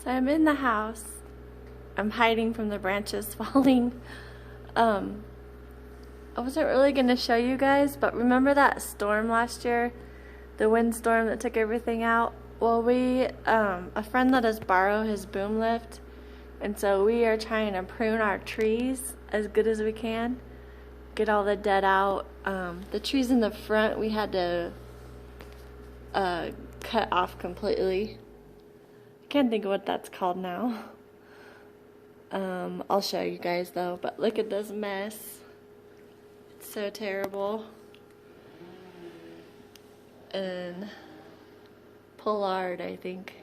So I'm in the house. I'm hiding from the branches falling. I wasn't really going to show you guys, but remember that storm last year? The windstorm that took everything out? Well, a friend let us borrow his boom lift, and so we are trying to prune our trees as good as we can. Get all the dead out. The trees in the front we had to cut off completely. I can't think of what that's called now. I'll show you guys though, but look at this mess. It's so terrible. And pollard, I think.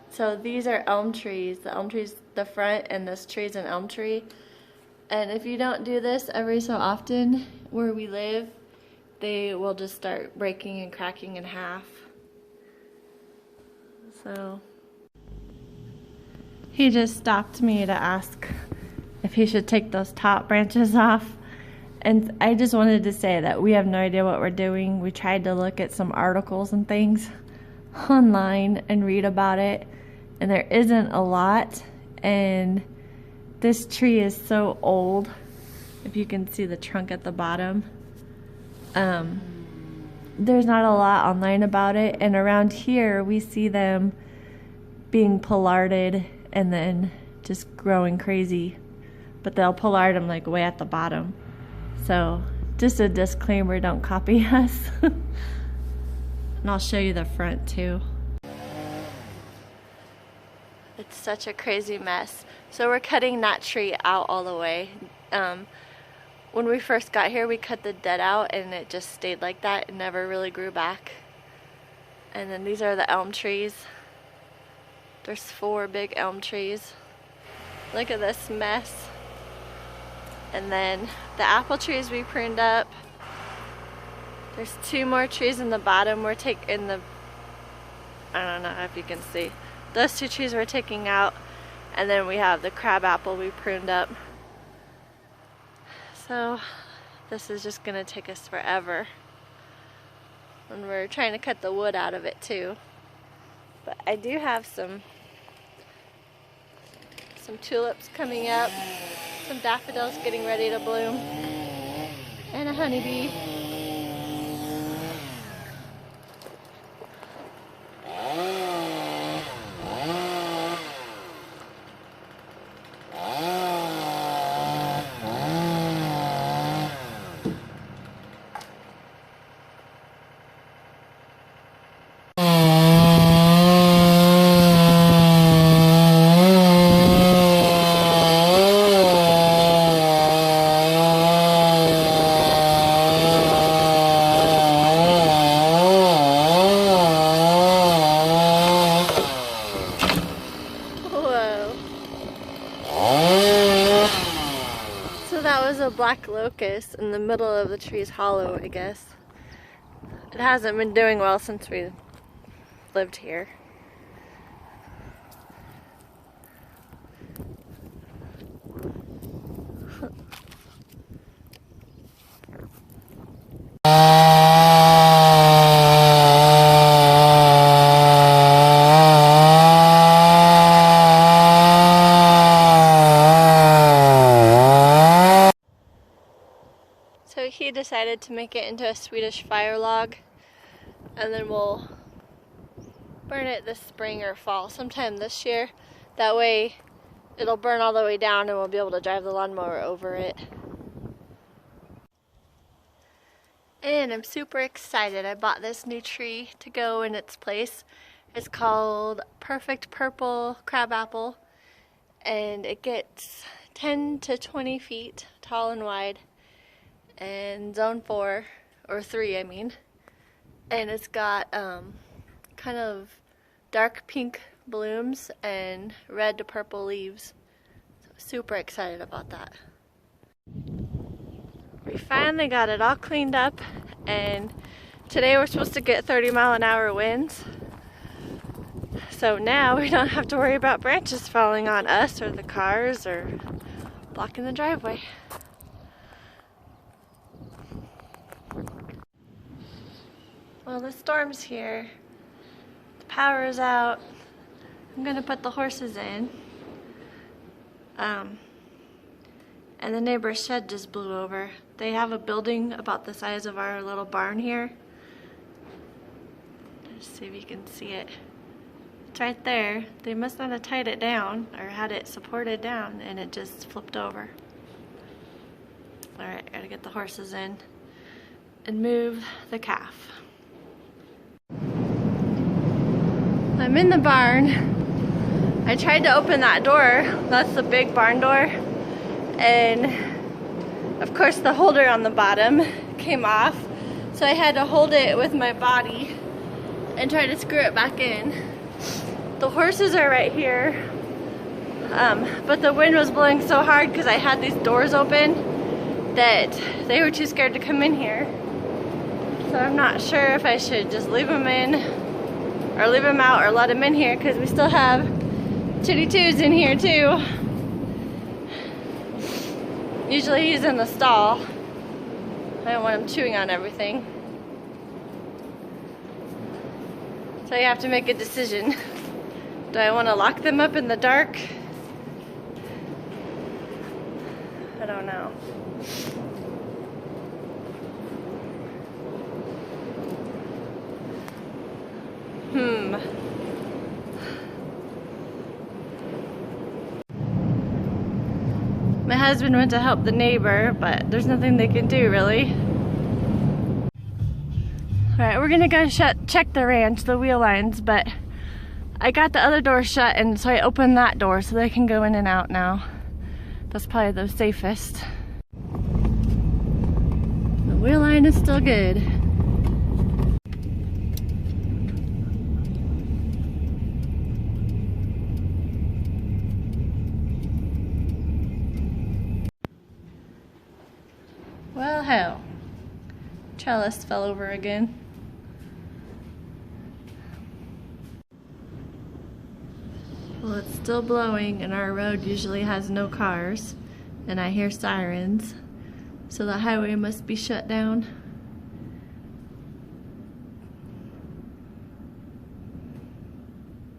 So these are elm trees. The elm trees, the front, and this tree is an elm tree. And if you don't do this every so often where we live, they will just start breaking and cracking in half. So he just stopped me to ask if he should take those top branches off. And I just wanted to say that we have no idea what we're doing. We tried to look at some articles and things online and read about it, and there isn't a lot. And this tree is so old, if you can see the trunk at the bottom. There's not a lot online about it, and around here we see them being pollarded and then just growing crazy, but they'll pollard them like way at the bottom. So just a disclaimer, don't copy us. And I'll show you the front too. It's such a crazy mess. So we're cutting that tree out all the way. When we first got here, we cut the dead out and it just stayed like that. It never really grew back. And then these are the elm trees. There's 4 big elm trees. Look at this mess. And then the apple trees we pruned up. There's 2 more trees in the bottom. We're taking the, I don't know if you can see. Those 2 trees we're taking out. And then we have the crab apple we pruned up. So this is just gonna take us forever. And we're trying to cut the wood out of it too. But I do have some tulips coming up, some daffodils getting ready to bloom, and a honeybee. A black locust in the middle of the tree's hollow, I guess. It hasn't been doing well since we lived here. So he decided to make it into a Swedish fire log, and then we'll burn it this spring or fall, sometime this year. That way it'll burn all the way down and we'll be able to drive the lawnmower over it. And I'm super excited. I bought this new tree to go in its place. It's called Perfect Purple Crabapple, and it gets 10 to 20 feet tall and wide, and zone 4, or 3 I mean. And it's got kind of dark pink blooms and red to purple leaves. So super excited about that. We finally got it all cleaned up, and today we're supposed to get 30-mile-an-hour winds. So now we don't have to worry about branches falling on us or the cars or blocking the driveway. Well, the storm's here. The power is out. I'm gonna put the horses in. And the neighbor's shed just blew over. They have a building about the size of our little barn here. Let's see if you can see it. It's right there. They must not have tied it down or had it supported down, and it just flipped over. Alright, gotta get the horses in and move the calf. I'm in the barn. I tried to open that door. That's the big barn door. And of course the holder on the bottom came off. So I had to hold it with my body and try to screw it back in. The horses are right here. But the wind was blowing so hard because I had these doors open that they were too scared to come in here. So I'm not sure if I should just leave them in or leave them out or let them in here, because we still have Titty Two's in here too. Usually he's in the stall. I don't want him chewing on everything. So you have to make a decision. Do I want to lock them up in the dark? I don't know. My husband went to help the neighbor, but there's nothing they can do, really. Alright, we're gonna go check the ranch, the wheel lines, but I got the other door shut, and so I opened that door so they can go in and out now. That's probably the safest. The wheel line is still good. Well, hell. Trellis fell over again. Well, it's still blowing, and our road usually has no cars, and I hear sirens, so the highway must be shut down.